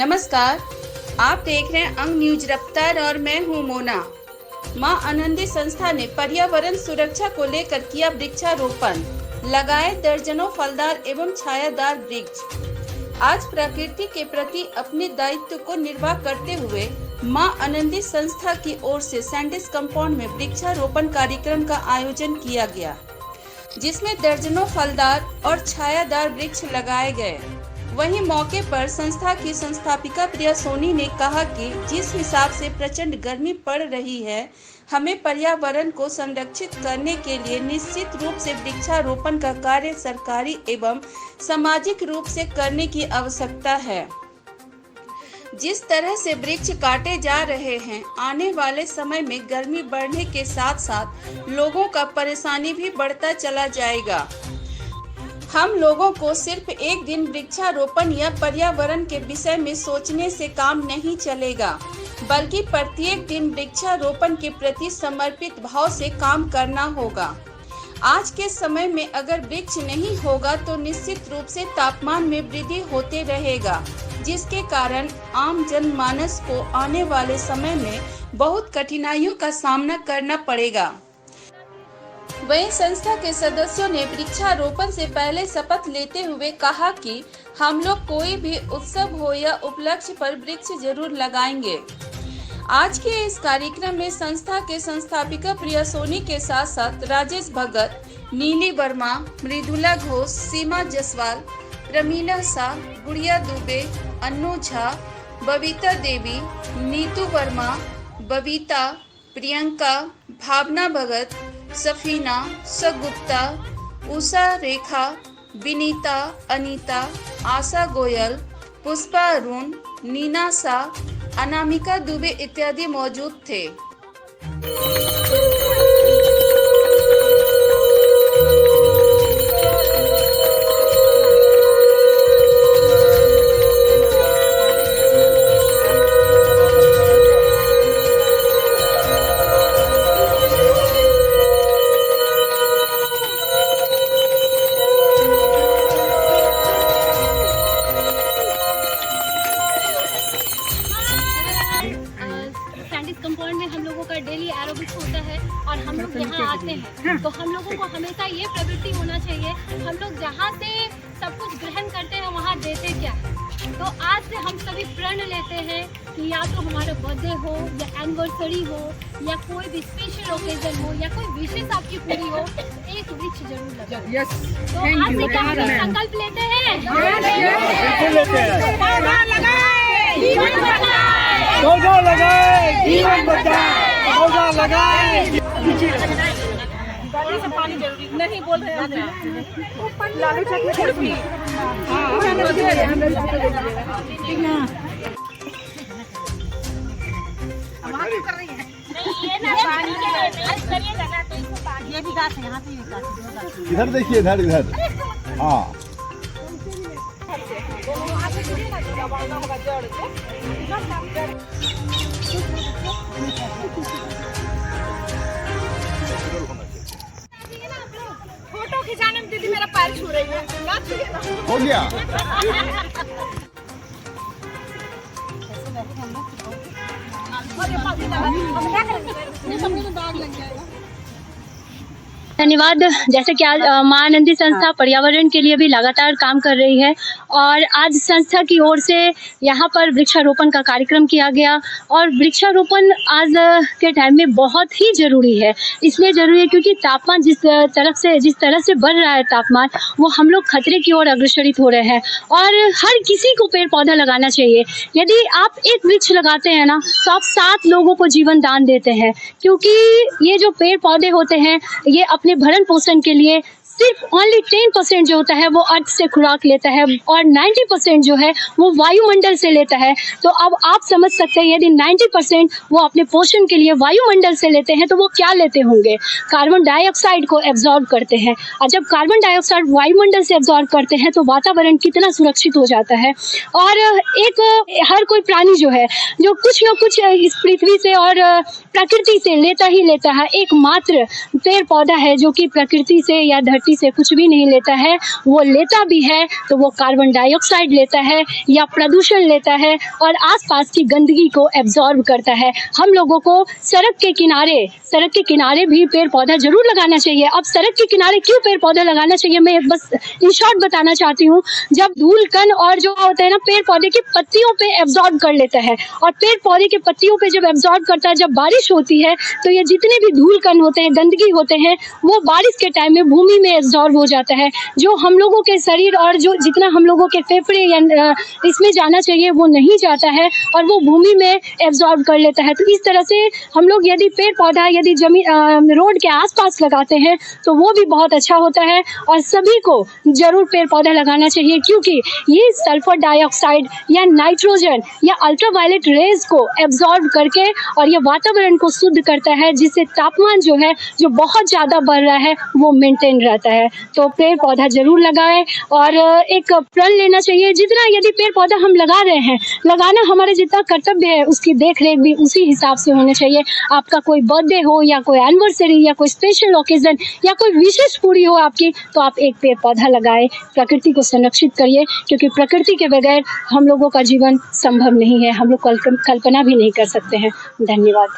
नमस्कार, आप देख रहे हैं अंग न्यूज रफ्तार और मैं हूं मोना। मां आनंदी संस्था ने पर्यावरण सुरक्षा को लेकर किया वृक्षारोपण, लगाए दर्जनों फलदार एवं छायादार वृक्ष। आज प्रकृति के प्रति अपने दायित्व को निर्वाह करते हुए मां आनंदी संस्था की ओर से सैंडिस कंपाउंड में वृक्षारोपण कार्यक्रम का आयोजन किया गया, जिसमें दर्जनों फलदार और छायादार वृक्ष लगाए गए। वहीं मौके पर संस्था की संस्थापिका प्रिया सोनी ने कहा कि जिस हिसाब से प्रचंड गर्मी पड़ रही है, हमें पर्यावरण को संरक्षित करने के लिए निश्चित रूप से वृक्षारोपण का कार्य सरकारी एवं सामाजिक रूप से करने की आवश्यकता है। जिस तरह से वृक्ष काटे जा रहे हैं, आने वाले समय में गर्मी बढ़ने के साथ साथ लोगों का परेशानी भी बढ़ता चला जाएगा। हम लोगों को सिर्फ एक दिन वृक्षारोपण या पर्यावरण के विषय में सोचने से काम नहीं चलेगा, बल्कि प्रत्येक दिन वृक्षारोपण के प्रति समर्पित भाव से काम करना होगा। आज के समय में अगर वृक्ष नहीं होगा तो निश्चित रूप से तापमान में वृद्धि होते रहेगा, जिसके कारण आम जनमानस को आने वाले समय में बहुत कठिनाइयों का सामना करना पड़ेगा। वहीं संस्था के सदस्यों ने वृक्षारोपण से पहले शपथ लेते हुए कहा कि हम लोग कोई भी उत्सव हो या उपलक्ष्य पर वृक्ष जरूर लगाएंगे। आज के इस कार्यक्रम में संस्था के संस्थापिका प्रिया सोनी के साथ साथ राजेश भगत, नीली वर्मा, मृदुला घोष, सीमा जसवाल, प्रमीला शाह, गुड़िया दुबे, अन्नू झा, बबीता देवी, नीतू वर्मा, बबीता, प्रियंका, भावना भगत, सफीना, सगुप्ता, उषा रेखा, विनीता, अनीता, आशा गोयल, पुष्पा अरुण, नीना शाह, अनामिका दुबे इत्यादि मौजूद थे। कंपाउंड में हम लोगों का डेली एरोबिक्स होता है और हम लोग यहाँ आते हैं, तो हम लोगों को हमेशा ये प्रवृत्ति होना चाहिए, हम लोग जहाँ से सब कुछ ग्रहण करते हैं वहाँ देते क्या है। तो आज से हम सभी प्रण लेते हैं कि या तो हमारा बर्थडे हो या एनिवर्सरी हो या कोई भी स्पेशल ओकेजन हो या कोई विशेष आपकी पूरी हो, एक वृक्ष जरूर लगाएं। तो आज से क्या हम लोग संकल्प लेते हैं? पौधा लगाए, जीवन बचाए, पौधा लगाए। से पानी जरूरी नहीं बोल रहे हैं। लालू चटनी भी कर रही है। ये ना पानी करिएगा ना तो इसको पानी, ये भी गाछ है, यहाँ से ये गाछ, इधर देखिए, इधर हाँ। फोटो खिंचाने में दीदी मेरा पैर छू रही है। हो गया। धन्यवाद। जैसे कि आज मां आनंदी संस्था पर्यावरण के लिए भी लगातार काम कर रही है और आज संस्था की ओर से यहाँ पर वृक्षारोपण का कार्यक्रम किया गया और वृक्षारोपण आज के टाइम में बहुत ही जरूरी है। इसलिए जरूरी है क्योंकि तापमान जिस तरह से बढ़ रहा है तापमान, वो हम लोग खतरे की ओर अग्रसरित हो रहे हैं और हर किसी को पेड़ पौधा लगाना चाहिए। यदि आप एक वृक्ष लगाते हैं ना, तो आप 7 लोगों को जीवन दान देते हैं, क्योंकि ये जो पेड़ पौधे होते हैं ये अपने भरण पोषण के लिए सिर्फ ओनली 10% जो होता है वो अर्थ से खुराक लेता है और 90% जो है वो वायुमंडल से लेता है। तो अब आप समझ सकते हैं यदि 90% वो अपने पोषण के लिए वायुमंडल से लेते हैं तो वो क्या लेते होंगे? कार्बन डाइऑक्साइड को एब्जॉर्ब करते हैं और जब कार्बन डाइऑक्साइड वायुमंडल से एब्जॉर्ब करते हैं तो वातावरण कितना सुरक्षित हो जाता है। और हर कोई प्राणी जो है जो कुछ न कुछ इस पृथ्वी से और प्रकृति से लेता ही लेता है। एकमात्र पेड़ पौधा है जो कि प्रकृति से या धरती धरती से कुछ भी नहीं लेता है, वो लेता भी है तो वो कार्बन डाइऑक्साइड लेता है या प्रदूषण लेता है और आसपास की गंदगी को एब्जॉर्ब करता है। हम लोगों को सड़क के किनारे भी पेड़ पौधा जरूर लगाना चाहिए। अब सड़क के किनारे क्यों पेड़ पौधा लगाना चाहिए, मैं बस इन शॉर्ट बताना चाहती हूँ। जब धूल कण और जो होता है ना, पेड़ पौधे की पत्तियों पे एब्जॉर्ब कर लेता है और पेड़ पौधे के पत्तियों पे जब एब्जॉर्ब करता है, जब बारिश होती है तो ये जितने भी धूल कण होते हैं, गंदगी होते हैं, वो बारिश के टाइम में भूमि में एब्जॉर्ब हो जाता है। जो हम लोगों के शरीर और जो जितना हम लोगों के फेफड़े या इसमें जाना चाहिए वो नहीं जाता है और वो भूमि में एब्जॉर्ब कर लेता है। तो इस तरह से हम लोग यदि पेड़ पौधा यदि जमीन रोड के आसपास लगाते हैं तो वो भी बहुत अच्छा होता है और सभी को जरूर पेड़ पौधा लगाना चाहिए, क्योंकि ये सल्फर डाइऑक्साइड या नाइट्रोजन या अल्ट्रावायलेट रेज को एब्जॉर्ब करके और ये वातावरण को शुद्ध करता है, जिससे तापमान जो है जो बहुत ज्यादा बढ़ रहा है वो मेंटेन रहता है। तो पेड़ पौधा जरूर लगाएं और एक प्रण लेना चाहिए। जितना यदि पेड़ पौधा हम लगा रहे हैं, लगाना हमारे जितना कर्तव्य है, उसकी देख रेख भी उसी हिसाब से होनी चाहिए। आपका कोई बर्थडे हो या कोई एनिवर्सरी या कोई स्पेशल ओकेजन या कोई विशेष पूरी हो आपकी, तो आप एक पेड़ पौधा लगाएं। प्रकृति को संरक्षित करिए, क्योंकि प्रकृति के बगैर हम लोगों का जीवन संभव नहीं है, हम लोग कल्पना भी नहीं कर सकते हैं। धन्यवाद।